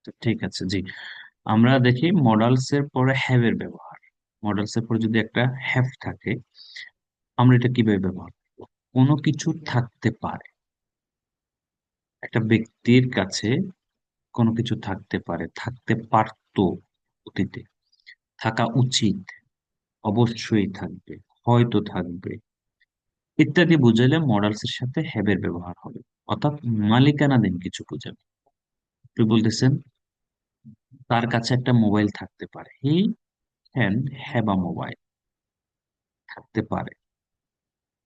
তো ঠিক আছে, জি। আমরা দেখি মডালস এর পরে হ্যাভ এর ব্যবহার। মডালস এর পরে যদি একটা হ্যাভ থাকে, আমরা এটা কিভাবে ব্যবহার করবো? কোনো কিছু থাকতে পারে, একটা ব্যক্তির কাছে কোনো কিছু থাকতে পারে, থাকতে পারতো অতীতে, থাকা উচিত, অবশ্যই থাকবে, হয়তো থাকবে, ইত্যাদি বুঝাইলে মডালস এর সাথে হ্যাভ এর ব্যবহার হবে। অর্থাৎ মালিকানাধীন কিছু বোঝাবে। আপনি বলতেছেন তার কাছে একটা মোবাইল থাকতে পারে, he can have a mobile. থাকতে পারে,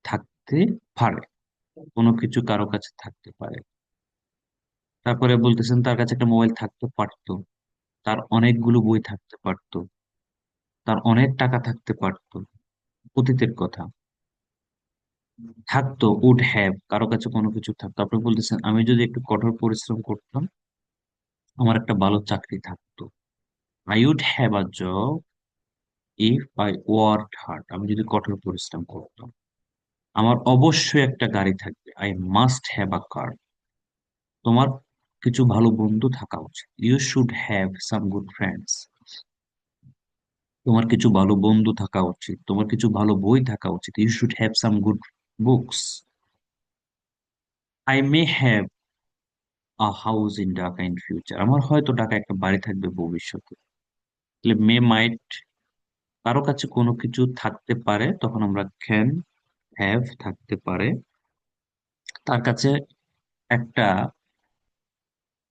থাকতে পারে, কোনো কিছু কারো কাছে থাকতে পারে। তারপরে বলতেছেন তার কাছে একটা মোবাইল থাকতে পারতো, তার অনেকগুলো বই থাকতে পারতো, তার অনেক টাকা থাকতে পারতো, অতীতের কথা। থাকতো, উড হ্যাভ, কারো কাছে কোনো কিছু থাকতো। আপনি বলতেছেন আমি যদি একটু কঠোর পরিশ্রম করতাম, আমার একটা ভালো চাকরি থাকতো। I would have a job if I work hard. আমি যদি কঠোর পরিশ্রম করতাম। আমার অবশ্যই একটা গাড়ি থাকবে, I must have a car. তোমার কিছু ভালো বন্ধু থাকা উচিত, you should have some good friends. তোমার কিছু ভালো বন্ধু থাকা উচিত, তোমার কিছু ভালো বই থাকা উচিত, you should have some good books. I may have a house in Dhaka in future. আমার হয়তো ঢাকা একটা বাড়ি থাকবে ভবিষ্যতে। তাহলে মে মাইট, কারো কাছে কোনো কিছু থাকতে পারে, তখন আমরা ক্যান হ্যাভ থাকতে পারে। তার কাছে একটা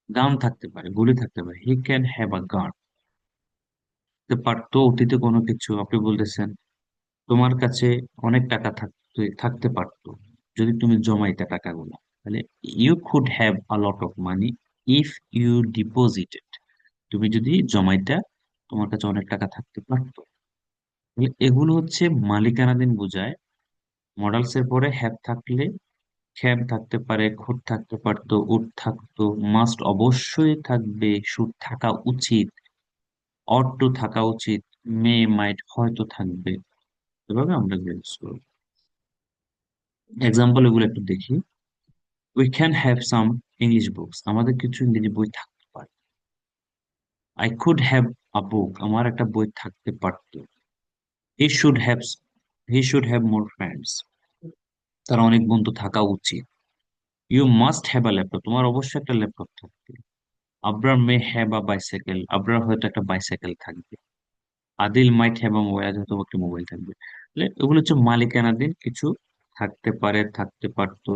গান থাকতে পারে, গুলি থাকতে পারে, হি ক্যান হ্যাভ আ গান। পারতো অতীতে কোনো কিছু। আপনি বলতেছেন তোমার কাছে অনেক টাকা থাকতে থাকতে পারতো যদি তুমি জমাইতে টাকাগুলো। তাহলে you could have a lot of money if you deposited. তুমি যদি জমাইতা, তোমার কাছে অনেক টাকা থাকতে পারতো। তাহলে এগুলো হচ্ছে মালিকানাধীন বোঝায়। মডালস এর পরে হ্যাভ থাকলে হ্যাভ থাকতে পারে, খুড থাকতে পারতো, উড থাকতো, মাস্ট অবশ্যই থাকবে, শুড থাকা উচিত, অট টু থাকা উচিত, মে মাইট হয়তো থাকবে। এভাবে আমরা ইউজ করবো। এক্সাম্পল এগুলো একটু দেখি। We can have some English books. আমাদের কিছু ইংরেজি বই থাকতে পারে। I could have a book. আমার একটা বই থাকতে পারতো। He should have he should have more friends. তার অনেক বন্ধু থাকা উচিত। You must have a laptop. তোমার অবশ্যই একটা ল্যাপটপ থাকবে। Abrar may have a bicycle. Abrar হয়তো একটা বাইসাইকেল থাকবে। Adil might have a mobile. Adil হয়তো একটা মোবাইল থাকবে। তাহলে এগুলো হচ্ছে মালিকানাধীন কিছু, থাকতে পারে, থাকতে পারতো,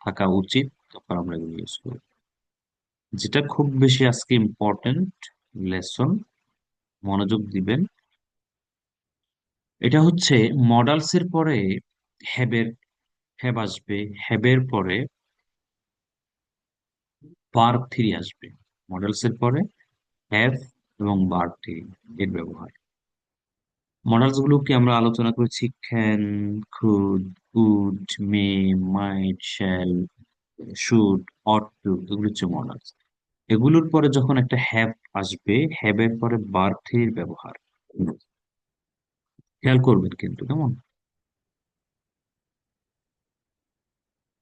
থাকা উচিত। তখন আমরা এগুলো ইউজ করি। যেটা খুব বেশি আজকে ইম্পর্টেন্ট লেসন, মনোযোগ দিবেন, এটা হচ্ছে মডালস এর পরে হ্যাবের হ্যাব আসবে, হ্যাবের পরে ভার্ব থ্রি আসবে। মডেলস এর পরে হ্যাভ এবং ভার্ব থ্রি এর ব্যবহার। মডেলস গুলোকে আমরা আলোচনা করেছি can, could, would, may, might, shall, should, ought to. এগুলো হচ্ছে মডেলস। এগুলোর পরে যখন একটা হ্যাভ আসবে, হ্যাবের পরে ভার্ব থ্রির ব্যবহার খেয়াল করবেন কিন্তু, কেমন?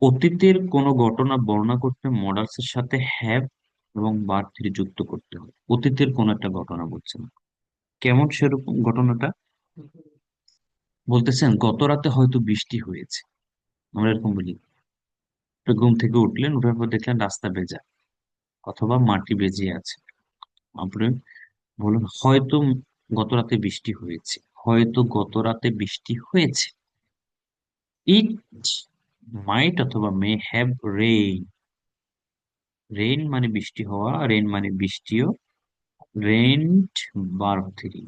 অতীতের কোনো ঘটনা বর্ণনা করতে মডালস এর সাথে হ্যাভ এবং ভার্ব থ্রি যুক্ত করতে হয়। অতীতের কোনো একটা ঘটনা বলছেন, কেমন সেরকম ঘটনাটা? বলতেছেন গত রাতে হয়তো বৃষ্টি হয়েছে। আমরা এরকম বলি, আপনি ঘুম থেকে উঠলেন, উঠার পর দেখলেন রাস্তা ভেজা অথবা মাটি ভেজে আছে। আপনি বলুন হয়তো গত রাতে বৃষ্টি হয়েছে, হয়তো গত রাতে বৃষ্টি হয়েছে। ইট মাইট অথবা মে হ্যাভ রেইন। রেইন মানে বৃষ্টি হওয়া, রেইন মানে বৃষ্টিও। Rained verb three.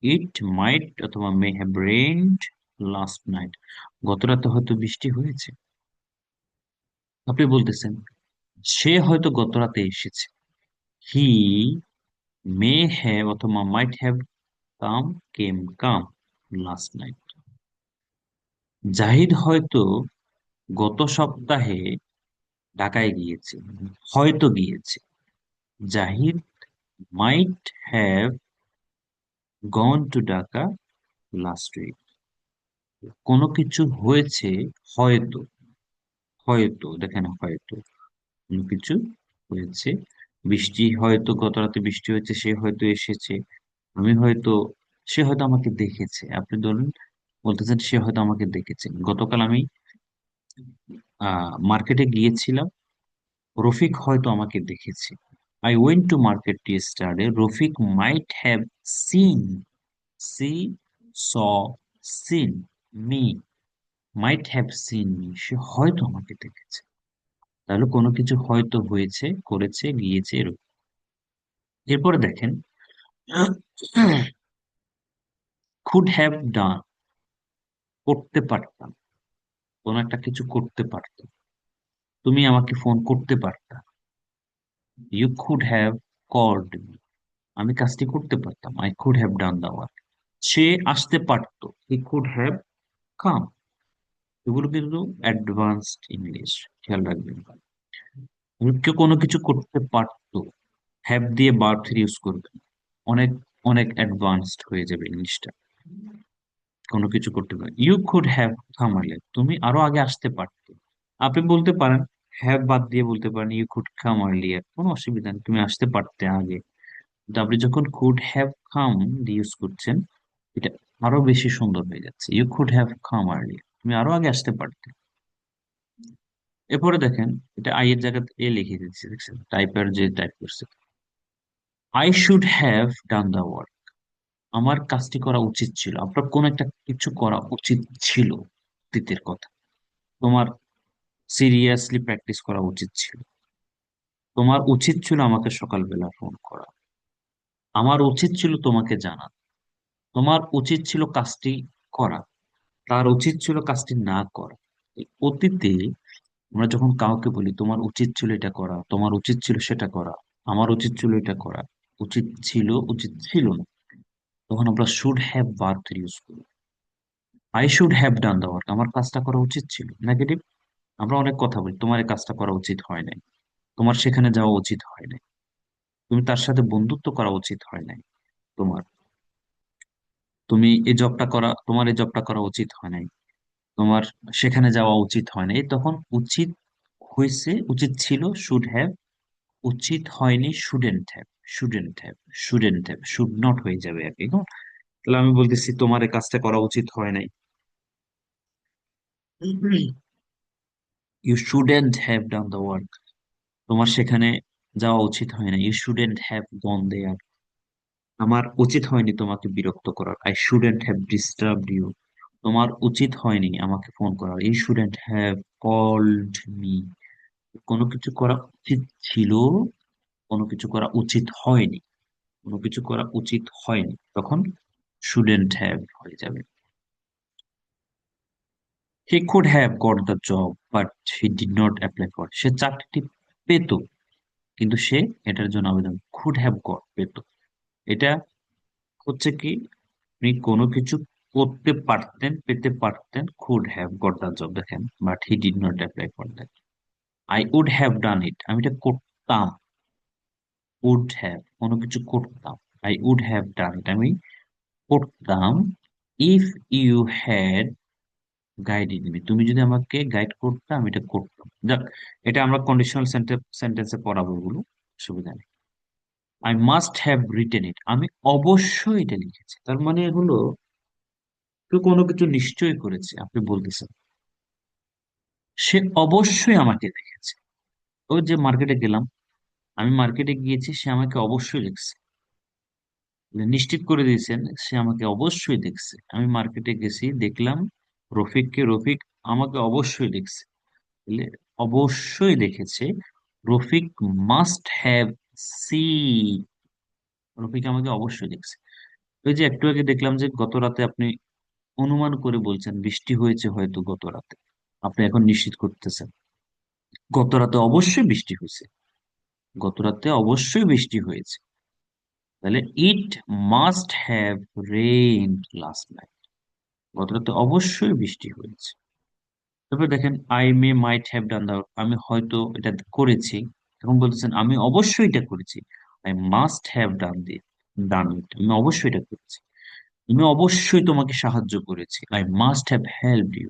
It might অথবা may have rained last night. গত রাতে হয়তো বৃষ্টি হয়েছে। আপনি বলতেছেন সে হয়তো গত রাতে এসেছে। হি মে হ্যাভ অথবা might have come, come last night. Zahid হয়তো গত সপ্তাহে ঢাকায় গিয়েছে, হয়তো গিয়েছে। Zahid might have gone to Dhaka last week. কোনো কিছু হয়েছে, হয়তো। হয়তো দেখেন, হয়তো কোনো কিছু হয়েছে। বৃষ্টি হয়তো, গত রাতে বৃষ্টি হয়েছে, সে হয়তো এসেছে। আমি হয়তো, সে হয়তো আমাকে দেখেছে। আপনি ধরুন বলতেছেন সে হয়তো আমাকে দেখেছে। গতকাল আমি মার্কেটে গিয়েছিলাম, রফিক হয়তো আমাকে দেখেছে। I went to market yesterday, Rafiq might have seen, see, স, seen me, might have seen me, সে হয়তো আমাকে দেখেছে। তাহলে কোনো কিছু হয়তো হয়েছে, করেছে, গিয়েছে, এরকম। এরপরে দেখেন, কুড হ্যাভ ডান, করতে পারতাম, কোন একটা কিছু করতে পারতাম। তুমি আমাকে ফোন করতে পারতা। You could have called me, আমি কাজটি করতে পারতাম। I could have done the work. সে আসতে পারতো, হি কুড হ্যাভ কাম। এগুলো কিন্তু অ্যাডভান্সড ইংলিশ, খেয়াল রাখবেন। কেউ কোনো কিছু করতে পারতো, হ্যাভ দিয়ে ভার্ব ইউজ করবেন, অনেক অনেক অ্যাডভান্সড হয়ে যাবে ইংলিশটা। কোনো কিছু করতে পারে, you could have come earlier, তুমি আরো আগে আসতে পারতে। আপনি বলতে পারেন, হ্যাভ বাদ দিয়ে বলতে পারেন ইউ কুড কাম আর্লিয়ার, কোনো অসুবিধা নেই, তুমি আসতে পারতে আগে। কিন্তু আপনি যখন কুড হ্যাভ কাম ইউজ করছেন, এটা আরো বেশি সুন্দর হয়ে যাচ্ছে। You could have come earlier, তুমি আরো আগে আসতে পারতে। এরপরে দেখেন, এটা আই এর জায়গাতে এ লিখে দিচ্ছি, দেখছেন টাইপার যে টাইপ করছে। I should have done the work, আমার কাজটি করা উচিত ছিল। আপনার কোন একটা কিছু করা উচিত ছিল, অতীতের কথা। তোমার সিরিয়াসলি প্র্যাকটিস করা উচিত ছিল। তোমার উচিত ছিল আমাকে সকালবেলা ফোন করা। আমার উচিত ছিল তোমাকে জানা। তোমার উচিত ছিল কাজটি করা, তার উচিত ছিল কাজটি না করা। এই অতীতে আমরা যখন কাউকে বলি তোমার উচিত ছিল এটা করা, তোমার উচিত ছিল সেটা করা, আমার উচিত ছিল এটা করা, উচিত ছিল, উচিত ছিল না, তখন আমরা শুড হ্যাভ ভার্ব ইউজ করি। I should have done the work, আমার কাজটা করা উচিত ছিল। নেগেটিভ, আমরা অনেক কথা বলি, তোমার এই কাজটা করা উচিত হয় নাই, তোমার সেখানে যাওয়া উচিত হয় নাই, তুমি তার সাথে বন্ধুত্ব করা উচিত হয় নাই, তোমার, তুমি এই জবটা করা, তোমার এই জবটা করা উচিত হয় নাই, তোমার সেখানে যাওয়া উচিত হয় নাই। তখন উচিত হয়েছে, উচিত ছিল শুড হ্যাভ, উচিত হয়নি shouldn't have, shouldn't have, shouldn't have, should not হয়ে যাবে আর কি, কেমন? তাহলে আমি বলতেছি তোমার এই কাজটা করা উচিত হয় নাই, you shouldn't have done the work, তোমার সেখানে যাওয়া উচিত হয় না, you shouldn't have gone there, আমার উচিত হয়নি তোমাকে বিরক্ত করার, I shouldn't have disturbed you, তোমার উচিত হয়নি আমাকে ফোন করার, you shouldn't have called me. কোনো কিছু করা উচিত ছিল, কোনো কিছু করা উচিত হয়নি, কোনো কিছু করা উচিত হয়নি, তখন শুডেন্ট হ্যাভ হয়ে যাবে। He could have got the job but he did not apply for, সে চাকরিটি পেত, কিন্তু সে এটার জন্য আবেদন, কুড হ্যাভ গট, পেত। এটা হচ্ছে কি, আপনি কোনো কিছু করতে পারতেন, পেতে পারতেন, could have got the job, দেখেন, but he did not apply for that. I would have done it, আমি এটা করতাম। উড হ্যাভ, কোনো কিছু করতাম। I would have done it, আমি করতাম। If you had guided me, তুমি যদি আমাকে গাইড করতে, আমি এটা করতাম। যাক, এটা আমরা কন্ডিশনাল সেন্টেন্সে পড়াবো, এগুলো সুবিধা নেই। আই মাস্ট হ্যাভ রিটেন ইট, আমি অবশ্যই এটা লিখেছি। তার মানে হলো কেউ কোনো কিছু নিশ্চয়ই করেছে, আপনি বলতেছেন সে অবশ্যই আমাকে দেখেছে। ওই যে মার্কেটে গেলাম, আমি মার্কেটে গিয়েছি, সে আমাকে অবশ্যই দেখছে, মানে নিশ্চিত করে দিয়েছেন সে আমাকে অবশ্যই দেখছে। আমি মার্কেটে গেছি, দেখলাম রফিককে, রফিক আমাকে অবশ্যই দেখছে, তাহলে অবশ্যই দেখেছে। Rafiq must have see, Rafiq আমাকে অবশ্যই দেখছে। ওই যে একটু আগে দেখলাম যে গত রাতে আপনি অনুমান করে বলছেন বৃষ্টি হয়েছে হয়তো গত রাতে, আপনি এখন নিশ্চিত করতেছেন গত রাতে অবশ্যই বৃষ্টি হয়েছে, গত রাতে অবশ্যই বৃষ্টি হয়েছে। তাহলে ইট must have rain last night, গত রাতে অবশ্যই বৃষ্টি হয়েছে। তারপর দেখেন, I may might have done দা, আমি হয়তো এটা করেছি। এখন বলতেছেন আমি অবশ্যই এটা করেছি। I must have done it, আমি অবশ্যই এটা করেছি। আমি অবশ্যই তোমাকে সাহায্য করেছি, I must have help you.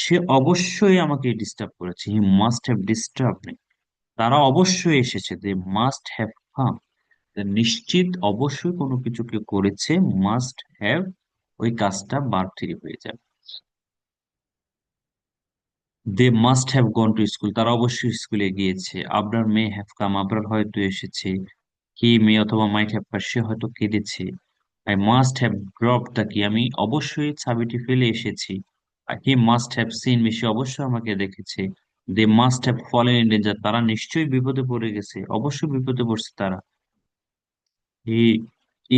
সে অবশ্যই আমাকে ডিস্টার্ব করেছে, he must have disturb me. তারা অবশ্যই এসেছে, দে মাস্ট হ্যাভ কাম। নিশ্চিত অবশ্যই কোনো কিছু কেউ করেছে, মাস্ট হ্যাভ, ওই কাজটা বার থ্রি হয়ে যাবে। They must have gone to school, তারা অবশ্যই স্কুলে গিয়েছে। Abrar may have come, Abrar হয়তো এসেছে। হি মে অথবা মাইট হ্যাভ, সে হয়তো কেঁদেছে। I must have drop the key, আমি অবশ্যই চাবিটি ফেলে এসেছি। He must have seen me, সে অবশ্যই আমাকে দেখেছে। They must have fallen in danger, তারা নিশ্চয়ই বিপদে পড়ে গেছে, অবশ্যই বিপদে পড়ছে তারা। He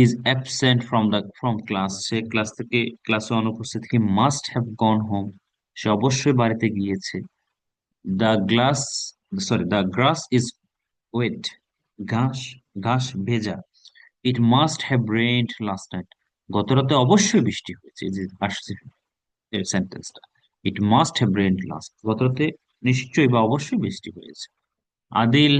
is absent from class, সে ক্লাস থেকে, ক্লাসে অনুপস্থিত। He must have gone home, সে অবশ্যই বাড়িতে গিয়েছে। The glass the grass is wet, ঘাস ঘাস ভেজা। It must have rained last night, গত রাতে অবশ্যই বৃষ্টি হয়েছে। এই যে আসছে সেন্টেন্সটা, it must have rained last, গত রাতে নিশ্চয়ই বা অবশ্যই বৃষ্টি হয়েছে। Adil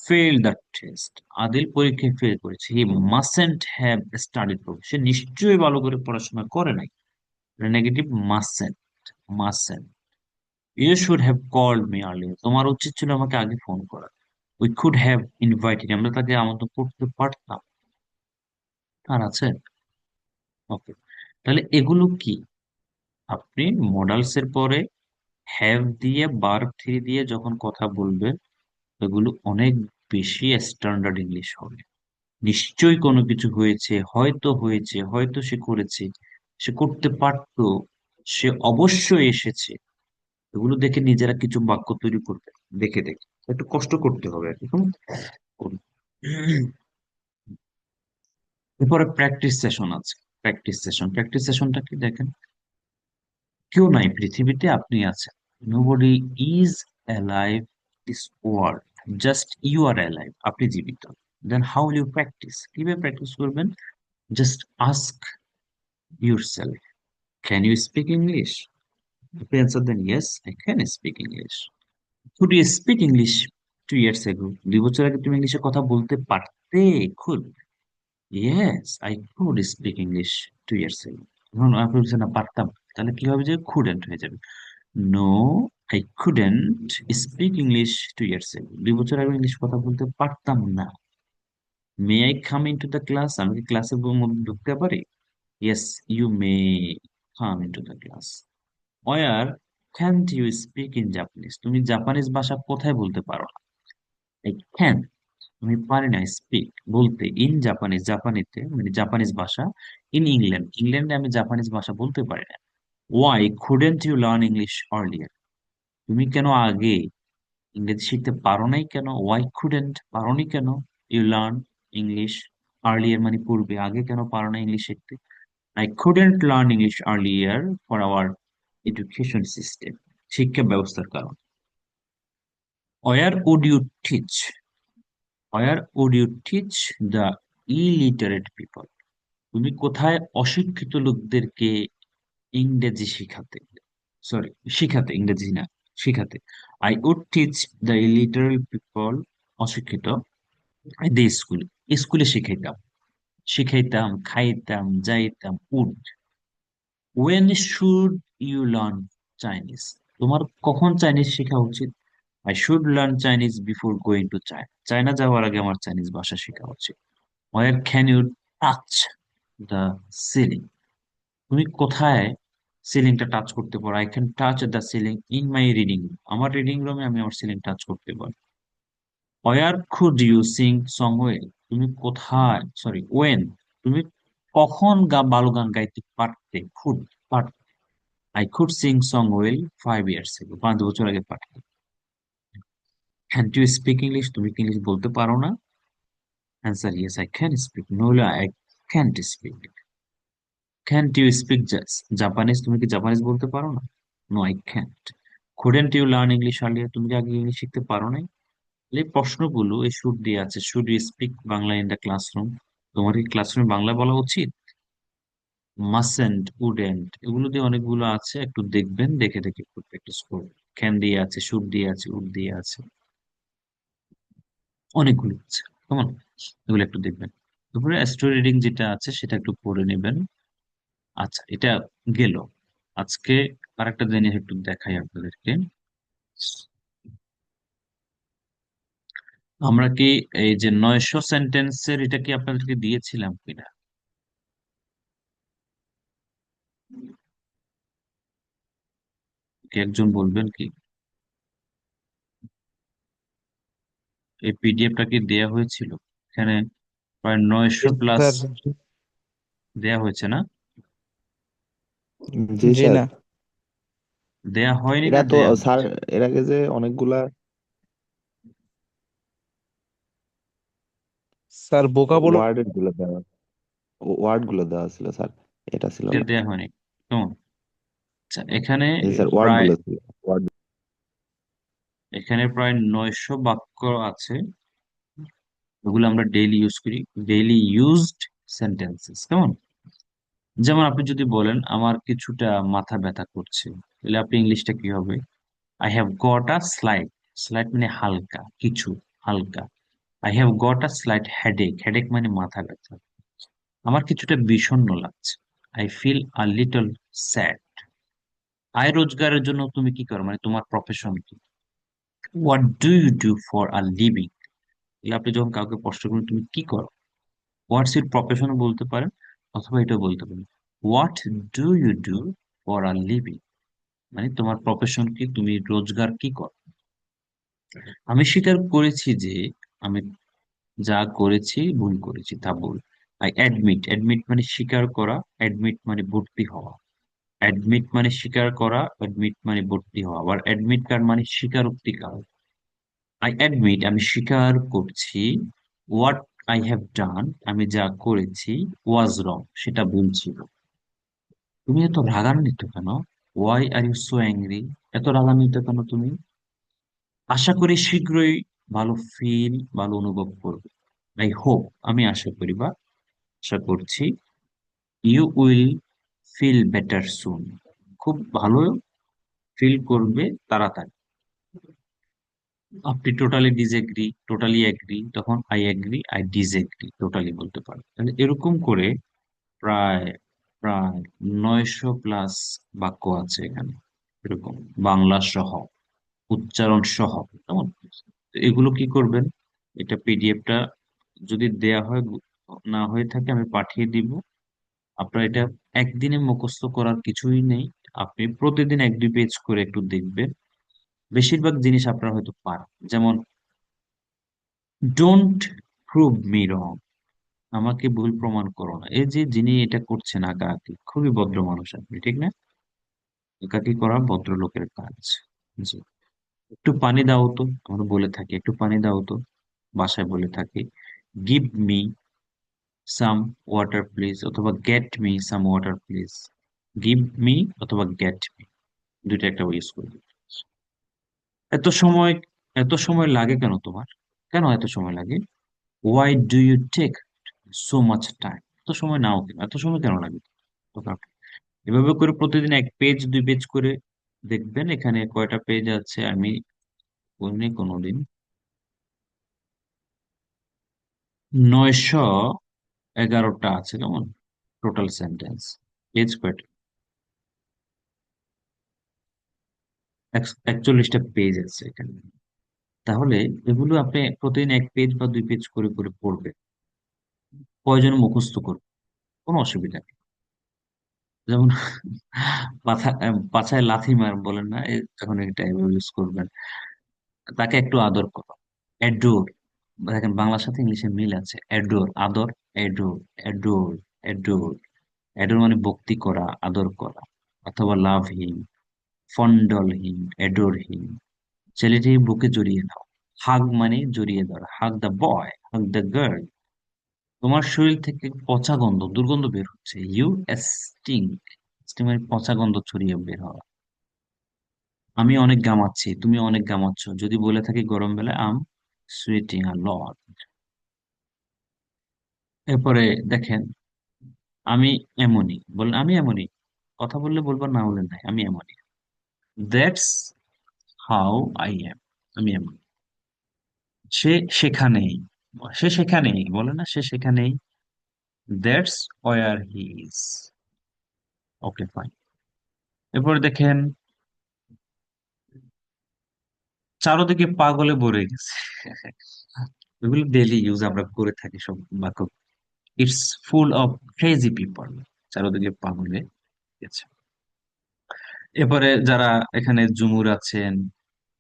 fail the test, Adil পরীক্ষায় ফেল করেছে। হি মাসেন্ট হ্যাভ স্টাডিড, সে নিশ্চয়ই ভালো করে পড়াশোনা করে নাই। Negative, mustn't, mustn't. You should have called me earlier, তোমার উচিত ছিল আমাকে আগে ফোন করা। উই কুড হ্যাভ ইনভাইটেড, আমরা তাকে আমন্ত্রণ করতে পারতাম। আর আছে, ওকে। তাহলে এগুলো কি? আপনি মডালস এর পরে হ্যাভ দিয়ে ভার্ব থ্রি দিয়ে যখন কথা বলবেন, এগুলো অনেক বেশি স্ট্যান্ডার্ড ইংলিশ হবে। নিশ্চয়ই কোনো কিছু হয়েছে, হয়তো হয়েছে, হয়তো সে করেছে, সে করতে পারতো, সে অবশ্যই এসেছে। এগুলো দেখে নিজেরা কিছু বাক্য তৈরি করবে, দেখে দেখে একটু কষ্ট করতে হবে আর কি। করুন। এরপরে প্র্যাকটিস সেশন আছে। প্র্যাকটিস সেশনটা কি দেখেন, কেউ নাই পৃথিবীতে, আপনি আছেন। Nobody is alive this world, just you are alive, আপনি জীবিত। Then how will you practise, কিভাবে প্র্যাকটিস করবেন? Just ask yourself, can you speak English? If you answer then yes, I can speak English. Could you speak English 2 years ago? 2 বছর আগে তুমি ইংলিশে কথা বলতে পারতে? Could. Yes, I could speak English 2 years ago. এখন আপনি বলছেন না পারতাম, তাহলে কি হবে, যে couldn't হয়ে যাবে। No, I couldn't speak English 2 years ago. 2 বছর আগে ইংলিশ কথা বলতে পারতাম না। May I come into the class? আমি কি ক্লাসের মধ্যে ঢুকতে পারি? Yes, you may come into the class. Where can't you speak in Japanese? তুমি জাপানিজ ভাষা কোথায় বলতে পারো না? I can, আমি পারি না স্পিক বলতে, ইন জাপানিজ, জাপানিতে মানে জাপানিজ ভাষা, ইন ইংল্যান্ড, ইংল্যান্ডে আমি জাপানিজ ভাষা বলতে পারি না। Why couldn't you learn English earlier? তুমি কেন আগে ইংরেজি শিখতে পারো নাই কেন? ওয়াই couldn't, পারোনি কেন? ইউ লার্ন ইংলিশ আর্লিয়ার, মানে পূর্বে, আগে কেন পারো না ইংলিশ শিখতে? I couldn't learn English earlier for our education system, শিক্ষা ব্যবস্থার কারণে। Where would you teach? Where would you teach the illiterate people? তুমি কোথায় অশিক্ষিত লোকদেরকে ইংরেজি শিখাতে, সরি শিখাতে, ইংরেজি না, শিখাতে। I would teach the illiterate people, অশিক্ষিত, the school, স্কুলে শিখাইতাম, শিখাইতাম, খাইতাম, যাইতাম, would. When should you learn Chinese? তোমার কখন চাইনিজ শেখা উচিত? I should learn Chinese before going to China. China যাওয়ার আগে আমার চাইনিজ ভাষা শেখা উচিত। Where can you touch the ceiling? তুমি কোথায় সিলিংটা টাচ করতে পারো? I can touch the ceiling in my reading room. আমার রিডিং রুমে আমি আমার সিলিং টাচ করতে পারি। Where could you sing song well? তুমি কোথায়, সরি when, তুমি কখন ভালো গান গাইতে পারতে? could, পারতে। I could sing song well 5 years ago. 5 বছর আগে পারতাম। Can't you speak English? তুমি কি ইংলিশ বলতে পারো না? Answer yes, I can speak. No, I can't speak. Can't you speak Japanese? তুমি কি জাপানিজ বলতে পারো না? No, I can't. Couldn't you learn English earlier? তুমি কি আগে ইংলিশ শিখতে পারো নাই? এই প্রশ্নগুলো এই শুড দিয়ে আছে, should you speak Bangla in the classroom, তোমার কি ক্লাসরুমে বাংলা বলা উচিত? মাসেন্ট, উডেন্ট, এগুলো দিয়ে অনেকগুলো আছে, একটু দেখবেন, দেখে দেখে একটু প্র্যাকটিস করবেন। ক্যান দিয়ে আছে, শুড দিয়ে আছে, উড দিয়ে আছে, অনেকগুলো আছে, কেমন? এগুলো একটু দেখবেন। তারপরে স্টোরি রিডিং যেটা আছে সেটা একটু পড়ে নেবেন। আচ্ছা, এটা গেল। আজকে আরেকটা জিনিস একটু দেখাই আপনাদেরকে। আমরা কি এই যে 900 সেন্টেন্সের এটা কি আপনাদেরকে দিয়েছিলাম কিনা? কি একজন বলবেন কি? এই পিডিএফটা কি দেয়া হয়েছিল? এখানে প্রায় 900 প্লাস স্যার। দেয়া হয়েছে না? জি জি স্যার। না দেয়া হয়নি এরা না তো দেয়া স্যার, হয়েছে? এর আগে যে অনেকগুলা স্যার, বোকা বলো। ওয়ার্ডের গুলো দেওয়া, ওয়ার্ড গুলো দেওয়া ছিল স্যার, এটা ছিল এটা না। দেয়া হয়নি। কেমন? আচ্ছা, এখানে জি স্যার, ওয়ার্ড প্রায় গুলো ছিল, ওয়ার্ড। এখানে প্রায় 900 বাক্য আছে। ওগুলো আমরা ডেইলি ইউজ করি, ডেইলি ইউজড সেন্টেন্সেস। কেমন? যেমন আপনি যদি বলেন আমার কিছুটা মাথা ব্যথা করছে, তাহলে আপনি ইংলিশটা কি হবে? I have got a slight. Slight মানে হালকা কিছু, হালকা। I have got a slight headache. Headache মানে মাথা ব্যথা। আমার কিছুটা বিষণ্ণ লাগছে। I feel a little sad. আয় রোজগারের জন্য তুমি কি করো, মানে তোমার প্রফেশন কি? What do you do for a living? আপনি যখন কাউকে প্রশ্ন করেন তুমি কি করো, হোয়াটস ইউর প্রফেশন বলতে পারেন, অথবা এটাও বলতে পারেন, what do you do for a living, মানে তোমার প্রফেশন কি, তুমি রোজগার কি করো। আমি স্বীকার করেছি যে আমি যা করেছি ভুল করেছি, তা ভুল। I admit. অ্যাডমিট মানে স্বীকার করা, অ্যাডমিট মানে ভর্তি হওয়া। অ্যাডমিট মানে স্বীকার করা, অ্যাডমিট মানে ভর্তি হওয়া। আবার অ্যাডমিট কার্ড মানে স্বীকারোক্তি কার্ড। আই অ্যাডমিট আমি স্বীকার করছি। হোয়াট আই হ্যাভ ডান আমি যা করেছি ওয়াজ রং সেটা ভুল ছিল। তুমি এত রাগান্বিত কেন? Why are you so angry? এত রাগান্বিত কেন তুমি? আশা করি শীঘ্রই ভালো অনুভব করবে। আই হোপ আমি আশা করি বা আশা করছি। ইউ উইল ফিল বেটার সুন খুব ভালো ফিল করবে তাড়াতাড়ি। আপনি টোটালি ডিসএগ্রি, টোটালি এগ্রি, তখন I agree, I disagree, totally বলতে পারেন। তাহলে এরকম করে প্রায় প্রায় 900 প্লাস বাক্য আছে এখানে, এরকম, বাংলা সহ, উচ্চারণ সহ। কেমন? তো এগুলো কি করবেন? এটা পিডিএফটা যদি দেয়া হয়, না হয়ে থাকে আমি পাঠিয়ে দিব। আপনার এটা একদিনে মুখস্থ করার কিছুই নেই। আপনি প্রতিদিন 1-2 পেজ করে একটু দেখবেন, বেশিরভাগ জিনিস আপনারা হয়তো পারেন। যেমন ডোন্ট প্রুভ মি রং, আমাকে ভুল প্রমাণ করো না। এই যে যিনি এটা করছেন আঁকাআঁকি, খুবই ভদ্র মানুষ আপনি, ঠিক না? আঁকাআঁকি করা ভদ্রলোকের কাজ। জি। একটু পানি দাও তো, আমরা বলে থাকি একটু পানি দাও তো, বাসায় বলে থাকি। Give me some water please, অথবা get me some water please. Give me অথবা গেট মি, দুইটা একটা ইউজ করবে। এত সময়, এত সময় লাগে কেন তোমার? কেন এত সময় লাগে? Why do you take so much time? এত সময় নাও কেন, এত সময় কেন লাগে? তো কারণ- এভাবে করে প্রতিদিন 1 পেজ 2 পেজ করে দেখবেন। এখানে কয়টা পেজ আছে আমি বলিনি কোনোদিন। 911টা আছে। কেমন? Total sentence. পেজ কয়টা? 41টা পেজ আছে এখানে। তাহলে এগুলো আপনি প্রতিদিন 1 পেজ বা 2 পেজ করে করে পড়বেন, প্রয়োজনে মুখস্থ করবেন, কোনো অসুবিধা নেই। যেমন পাছায় লাথি মার বলেন না, তখন এটা ইউজ করবেন। তাকে একটু আদর করো, অ্যাডোর। দেখেন বাংলার সাথে ইংলিশে মিল আছে। অ্যাডোর আদর, অ্যাডোর, অ্যাডোর, অ্যাডোর। অ্যাডোর মানে ভক্তি করা, আদর করা। অথবা লাভ হিম, ফন্ডল হিম, অ্যাডোর হিম। ছেলেটি বুকে জড়িয়ে নাও। হাগ মানে জড়িয়ে ধরা, hug the boy, hug the girl. তোমার শরীর থেকে পচা গন্ধ, দুর্গন্ধ বের হচ্ছে। You stink. স্টিং মানে পচা গন্ধ ছড়িয়ে বের হওয়া। আমি অনেক ঘামাচ্ছি, তুমি অনেক ঘামাচ্ছ, যদি বলে থাকি গরম বেলায় আম সুয়েটিং আ লট। এরপরে দেখেন, আমি এমনই বলেন, আমি এমনই, কথা বললে বলবার, না বললে নাই, আমি এমনই। দ্যাটস হাউ আই এম, আমি এমন। সে সেখানেই, সে সেখানেই বলে না, সে সেখানেই। That's where he is. Okay fine. এরপর দেখেন, চারদিকে পাগলে ভরে গেছে। এগুলো ডেইলি ইউজ আমরা করে থাকি সব বাক্য। It's full of crazy people. চারদিকে পাগলে গেছে। এরপরে যারা এখানে জুমুর আছেন,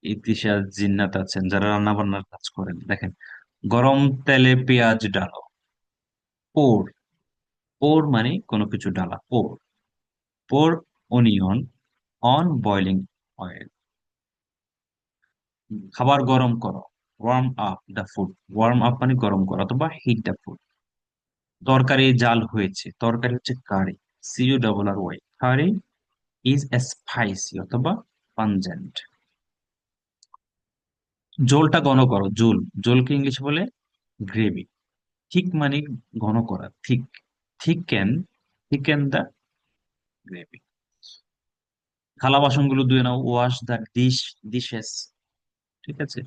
ইতিশার জিন্নাত আছেন, যারা রান্না বান্নার কাজ করেন, দেখেন, গরম তেলে পেঁয়াজ ডালো। পোর, পোর মানে কোনো কিছু ডালা, পোর। পোর অনিয়ন অন বয়লিং অয়েল। খাবার গরম করো, warm up the food. Warm up মানে গরম করো অথবা হিট দ্য ফুড। তরকারি জাল হয়েছে, তরকারি হচ্ছে curry, CU double R Y. Curry is spicy অথবা পাঞ্জেন্ট। ঝোলটা ঘন করো, ঝোল। ঝোলকে ইংলিশ বলে গ্রেভি। ঠিক মানে ঘন করা, thick. Thicken, thicken the gravy. থালা বাসনগুলো ধুয়ে নাও, ওয়াশ দা ডিশেস। ঠিক আছে।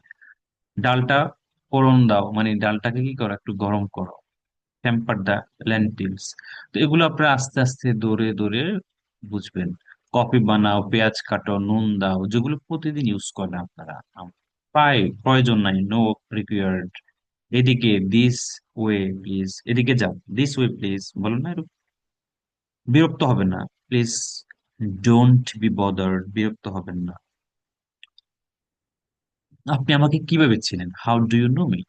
ডালটা ফোড়ন দাও, মানে ডালটাকে কি করো, একটু গরম করো। টেম্পার দা লেন্টিলস। তো এগুলো আপনারা আস্তে আস্তে দৌড়ে দৌড়ে বুঝবেন। কফি বানাও, পেঁয়াজ কাটো, নুন দাও, যেগুলো প্রতিদিন ইউজ করেন আপনারা। প্রায় প্রয়োজন নাই, নো রিকোয়ার্ড। এদিকে দিস ওয়ে প্লিজ, এদিকে যাও, দিস ওয়ে প্লিজ বলো না এরকম? বিরক্ত হবেন না প্লিজ। ডোন্ট বি বদার্ড, বিরক্ত হবেন না। আপনি আমাকে কিভাবে চিনেন, how do you know me?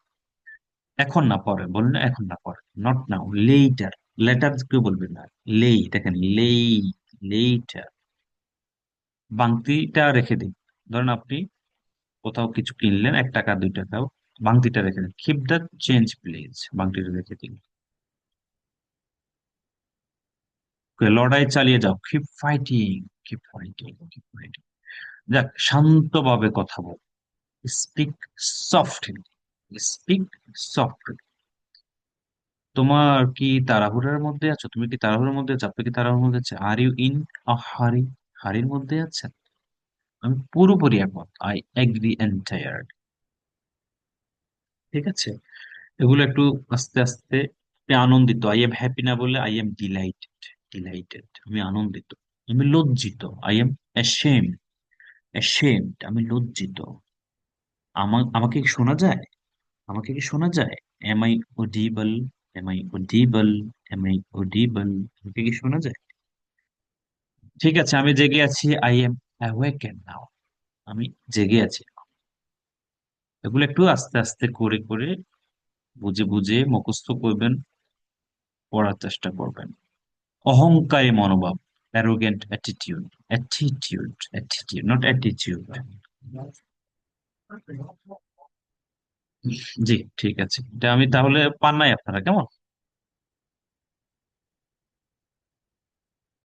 এখন না পরে, বলুন না, এখন না পরে। Not now, letter. লেটার কেউ বলবেন না। লেই, দেখেন, লেই, লেটার। বাংতিটা রেখে দিন। ধরেন আপনি কোথাও কিছু কিনলেন, 1 টাকা 2 টাকাও, বাংতিটা রেখে দিন। কিপ দ্য চেঞ্জ প্লিজ, বাংতিটা রেখে দিন। লড়াই চালিয়ে যাও, keep fighting, keep fighting, keep fighting. যাক, শান্তভাবে কথা বল। Speak softly, speak softly. তোমার কি তাড়াহুড়োর মধ্যে আছো? তুমি কি তাড়াহুড়োর মধ্যে আছো? আপনি কি তাড়াহুড়োর মধ্যে আছেন? আর ইউ ইন আ হারি? হারির মধ্যে আছেন? আমি পুরোপুরি একমত, আই এগ্রি এন্টায়ার। ঠিক আছে। এগুলো একটু আস্তে আস্তে। আপনি আনন্দিত, আই এম হ্যাপি না বললে আই এম ডিলাইটেড। ডিলাইটেড, আমি আনন্দিত। আমি লজ্জিত, আই এম অ্যাশেমড। অ্যাশেমড, আমি লজ্জিত। আমাকে কি শোনা যায়? আমাকে কি শোনা যায়? Am I audible? Am I audible? Am I audible? আমাকে কি শোনা যায়? ঠিক আছে, আমি জেগে আছি, আই এম অ্যাওয়েকেন নাও। আমি জেগে আছি। এগুলো একটু আস্তে আস্তে করে করে, বুঝে বুঝে মুখস্থ করবেন, পড়ার চেষ্টা করবেন। অহংকারী মনোভাব, arrogant attitude. Attitude, attitude, not attitude. জি, ঠিক আছে, এটা আমি তাহলে পান নাই আপনারা, কেমন?